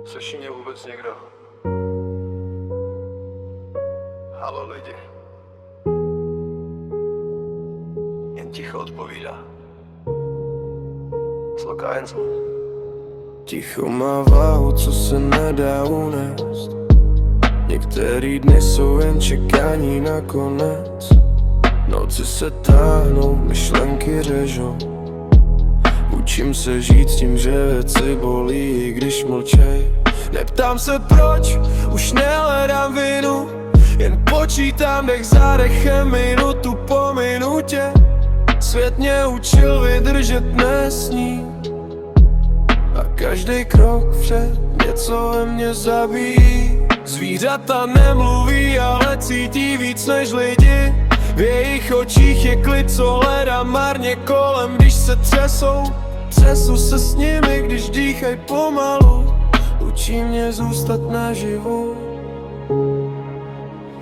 Slyší mě vůbec někdo? Haló lidi. Jen ticho odpovídá. Sloka Enzo. Ticho má váhu, co se nedá unést. Některý dny jsou jen čekání na konec. Noci se táhnou, myšlenky řežou. Učím se žít s tím, že věci bolí, i když mlčej. Neptám se proč, už nehledám vinu. Jen počítám dech za dechem, minutu po minutě. Svět mě učil vydržet, nesnít. A každý krok vpřed něco ve mně zabíjí. Zvířata nemluví, ale cítí víc než lidi. V jejich očích je klid, co hledám marně kolem, když se třesou. Třesu se s nimi, když dýchaj pomalu. Učí mě zůstat naživu.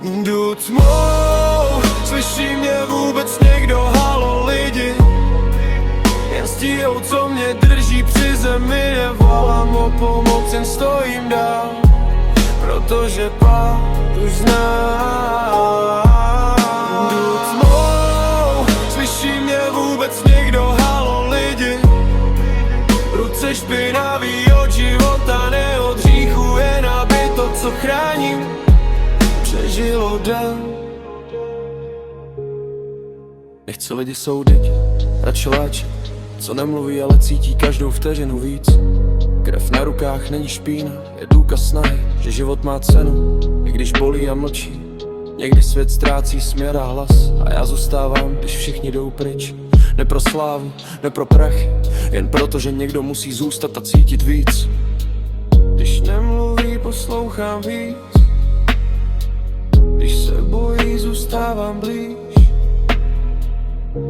Jdu tmou, slyší mě vůbec někdo, halo lidi. Jen stíhou, co mě drží při zemi, nevolám o pomoc, jen stojím dál. Protože pád už znám. Jdu tmou, slyší mě vůbec někdo, halo lidi. Ruce špinavý od života, ne od hříchu, jen aby to, co chráním, přežilo den. Nechci lidi soudit, radši léčit, co nemluví, ale cítí každou vteřinu víc. Krev na rukách není špína, je důkaz snahy, že život má cenu, i když bolí a mlčí. Někdy svět ztrácí směr a hlas a já zůstávám, když všichni jdou pryč. Ne pro slávu, ne pro prachy, jen proto, že někdo musí zůstat a cítit víc. Když nemluví, poslouchám víc. Když se bojí, zůstávám blíž.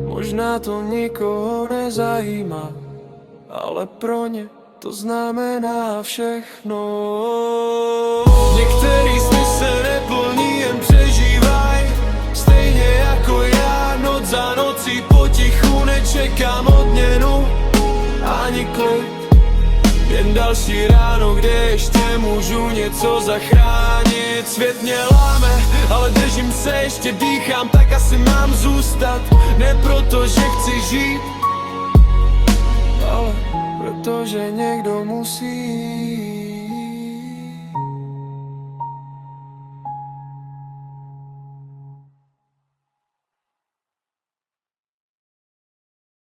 Možná to nikoho nezajímá, ale pro ně to znamená všechno. Některý sny se neplní, jen přežívaj. Stejně jako já, noc za nocí potichu nečekám odměnu ani klid. Jen další ráno, kde ještě můžu něco zachránit. Svět mě láme, ale držím se, ještě dýchám, tak asi mám zůstat. Ne proto, že chci žít, ale protože někdo musí.